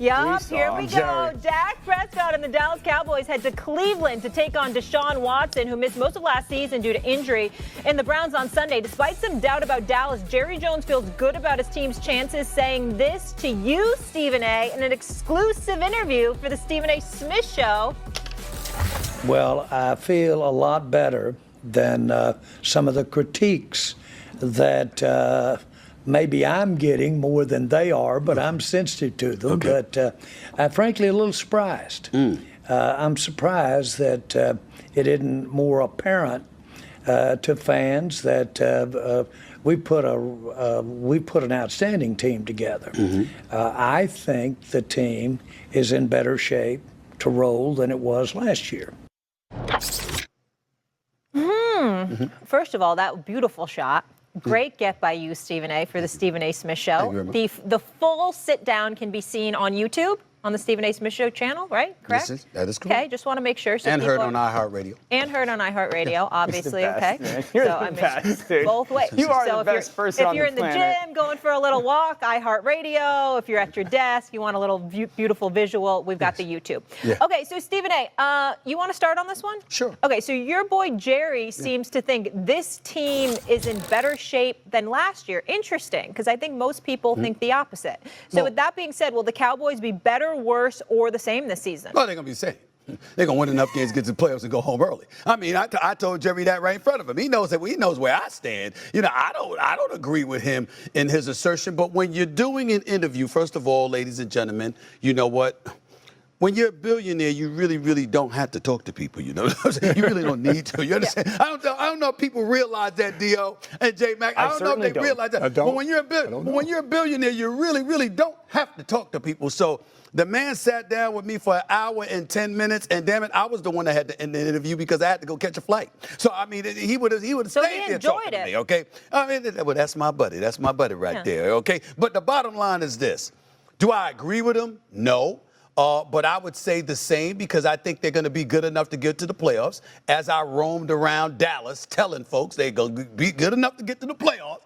Yup, here we go. Dak Prescott and the Dallas Cowboys head to Cleveland to take on Deshaun Watson, who missed most of last season due to injury in the Browns on Sunday. Despite some doubt about Dallas, Jerry Jones feels good about his team's chances, saying this to you, Stephen A., in an exclusive interview for the Stephen A. Smith Show. Well, I feel a lot better than some of the critiques that maybe I'm getting more than they are, but I'm sensitive to them. Okay. But I'm frankly a little surprised. I'm surprised that it isn't more apparent to fans that we put an outstanding team together. I think the team is in better shape to roll than it was last year. First of all, that beautiful shot. Great get by you, Stephen A., for the Stephen A. Smith Show. The full sit-down can be seen on YouTube on the Stephen A. Smith Show channel, right? Correct? That is correct. Okay, just want to make sure. So and heard on iHeartRadio. And heard on iHeartRadio, obviously, okay? Man. You're the best, dude. Both ways. You are the best person on the planet. If you're in the gym, going for a little walk, iHeartRadio. If you're at your desk, you want a little beautiful visual, we've got the YouTube. Yeah. Okay, so Stephen A., you want to start on this one? Sure. Okay, so your boy Jerry seems to think this team is in better shape than last year. Interesting, because I think most people think the opposite. So with that being said, will the Cowboys be better, worse, or the same this season? Well, they're going to be the same. They're going to win enough games, get to the playoffs, and go home early. I mean, I told Jerry that right in front of him. He knows that. He knows where I stand. You know, I don't agree with him in his assertion. But when you're doing an interview, first of all, ladies and gentlemen, you know what? When you're a billionaire, you really, really don't have to talk to people. You know, you really don't need to. You understand? I don't know if people realize that, Dio and J Mac. I don't know if they realize that. But when you're a billionaire, you really, really don't have to talk to people. So the man sat down with me for an hour and 10 minutes, and damn it, I was the one that had to end the interview because I had to go catch a flight. So I mean, he would have stayed there talking to me. Okay, I mean, well, that's my buddy. That's my buddy right there. Okay, but the bottom line is this: do I agree with him? No. But I would say the same because I think they're going to be good enough to get to the playoffs. As I roamed around Dallas telling folks they're going to be good enough to get to the playoffs,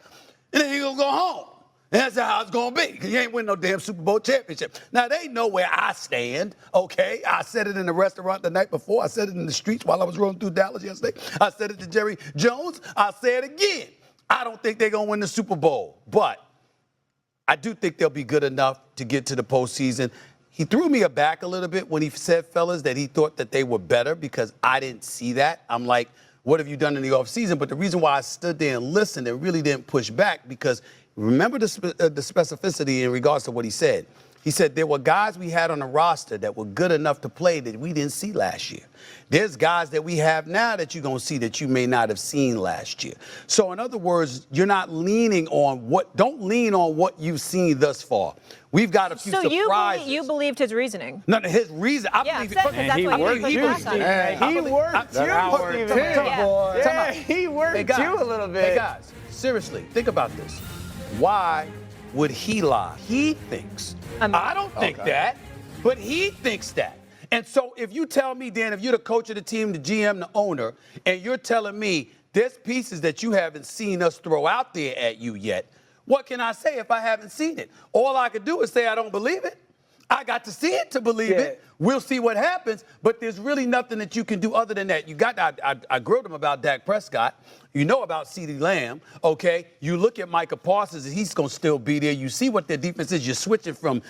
and then you're going to go home. And that's how it's going to be because you ain't winning no damn Super Bowl championship. Now, they know where I stand, okay? I said it in the restaurant the night before. I said it in the streets while I was rolling through Dallas yesterday. I said it to Jerry Jones. I'll say it again. I don't think they're going to win the Super Bowl, but I do think they'll be good enough to get to the postseason. He threw me aback a little bit when he said, fellas, that he thought that they were better because I didn't see that. I'm like, what have you done in the offseason? But the reason why I stood there and listened and really didn't push back because remember the specificity in regards to what he said. He said there were guys we had on the roster that were good enough to play that we didn't see last year. There's guys that we have now that you're going to see that you may not have seen last year. So in other words, you're not leaning on don't lean on what you've seen thus far. We've got a few surprises. So you believed his reasoning? No, his reason. I believe it. And he worked you. He worked you a little bit. Hey, guys, seriously, think about this. Why would he lie? He thinks. I don't think that, but he thinks that. And so if you tell me, Dan, if you're the coach of the team, the GM, the owner, and you're telling me there's pieces that you haven't seen us throw out there at you yet, what can I say if I haven't seen it? All I could do is say I don't believe it. I got to see it to believe it. We'll see what happens, but there's really nothing that you can do other than that. I grilled him about Dak Prescott. You know about CeeDee Lamb, okay? You look at Micah Parsons, and he's going to still be there. You see what their defense is. You're switching from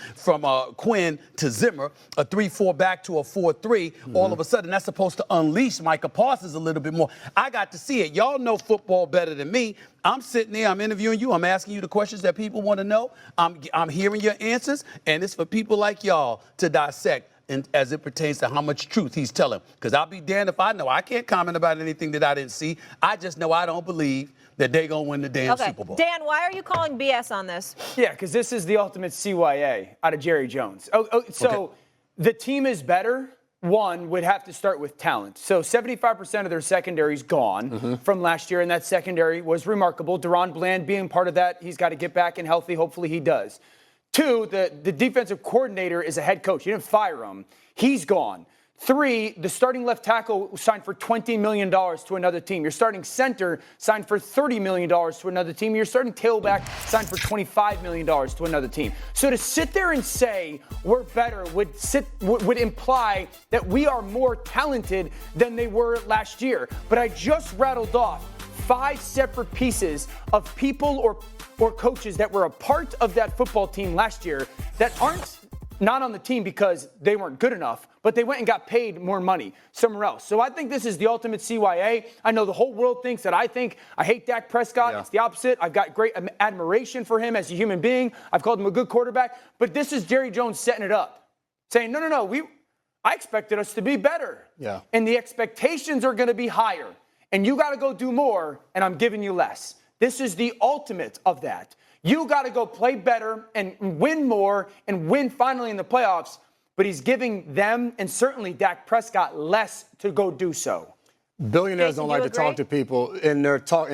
Quinn to Zimmer, a 3-4 back to a 4-3. All of a sudden, that's supposed to unleash Micah Parsons a little bit more. I got to see it. Y'all know football better than me. I'm sitting there, I'm interviewing you, I'm asking you the questions that people want to know. I'm hearing your answers, and it's for people like y'all to dissect. And as it pertains to how much truth he's telling. Because I'll be damned if I know. I can't comment about anything that I didn't see. I just know I don't believe that they're going to win the damn Super Bowl. Dan, why are you calling BS on this? Yeah, because this is the ultimate CYA out of Jerry Jones. The team is better. One would have to start with talent. So 75% of their secondary is gone from last year, and that secondary was remarkable. Deron Bland being part of that, he's got to get back and healthy. Hopefully he does. Two, the defensive coordinator is a head coach. You didn't fire him. He's gone. 3, the starting left tackle signed for $20 million to another team. Your starting center signed for $30 million to another team. Your starting tailback signed for $25 million to another team. So to sit there and say we're better would imply that we are more talented than they were last year. But I just rattled off 5 separate pieces of people or coaches that were a part of that football team last year that aren't not on the team because they weren't good enough, but they went and got paid more money somewhere else. So I think this is the ultimate CYA. I know the whole world thinks that I hate Dak Prescott. Yeah. It's the opposite. I've got great admiration for him as a human being. I've called him a good quarterback. But this is Jerry Jones setting it up, saying, no, I expected us to be better. Yeah. And the expectations are going to be higher. And you got to go do more, and I'm giving you less. This is the ultimate of that. You got to go play better and win more and win finally in the playoffs. But he's giving them and certainly Dak Prescott less to go do so. Billionaires don't like to talk to people, and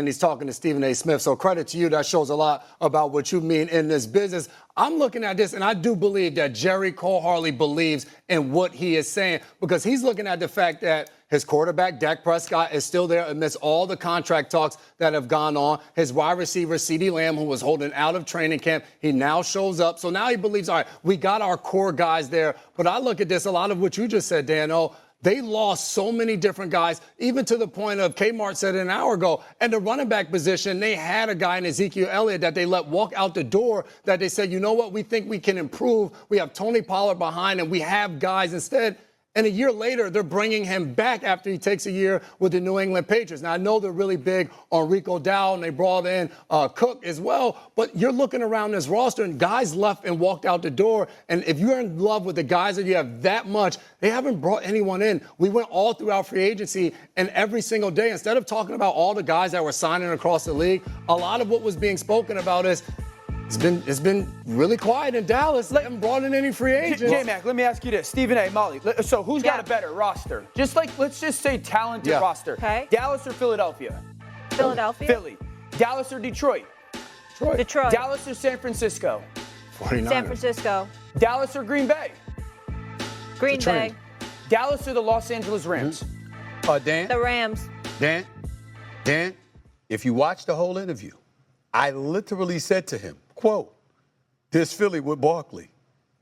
he's talking to Stephen A. Smith. So credit to you. That shows a lot about what you mean in this business. I'm looking at this, and I do believe that Jerry Cole Harley believes in what he is saying, because he's looking at the fact that his quarterback, Dak Prescott, is still there amidst all the contract talks that have gone on. His wide receiver, CeeDee Lamb, who was holding out of training camp, he now shows up. So now he believes, all right, we got our core guys there. But I look at this, a lot of what you just said, Dano, they lost so many different guys, even to the point of Kmart said an hour ago. And the running back position, they had a guy in Ezekiel Elliott that they let walk out the door that they said, you know what, we think we can improve. We have Tony Pollard behind, and we have guys instead. And a year later, they're bringing him back after he takes a year with the New England Patriots. Now, I know they're really big on Rico Dowdle, and they brought in Cook as well. But you're looking around this roster, and guys left and walked out the door. And if you're in love with the guys that you have that much, they haven't brought anyone in. We went all throughout free agency, and every single day, instead of talking about all the guys that were signing across the league, a lot of what was being spoken about is it's been really quiet in Dallas. They haven't brought in any free agents. J-Mac, let me ask you this. Stephen A. Molly. So who's got a better roster? Let's just say talented roster. Okay. Dallas or Philadelphia? Philadelphia. Philly. Dallas or Detroit? Detroit. Dallas or San Francisco? 49ers. San Francisco. Dallas or Green Bay? Green Bay. Dallas or the Los Angeles Rams? Dan? The Rams. Dan, if you watch the whole interview, I literally said to him, quote, this Philly with Barkley.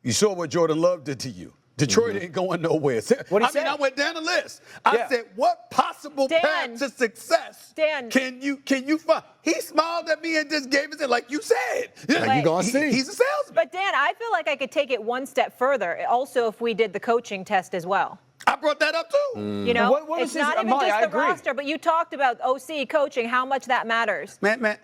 You saw what Jordan Love did to you. Detroit ain't going nowhere. I went down the list. I said, what possible path to success can you find? He smiled at me and just gave it, like you said. Like you gonna see. He's a salesman. But Dan, I feel like I could take it one step further. Also, if we did the coaching test as well. I brought that up too. You know, what it's not even just the roster, but you talked about OC coaching, how much that matters. Man,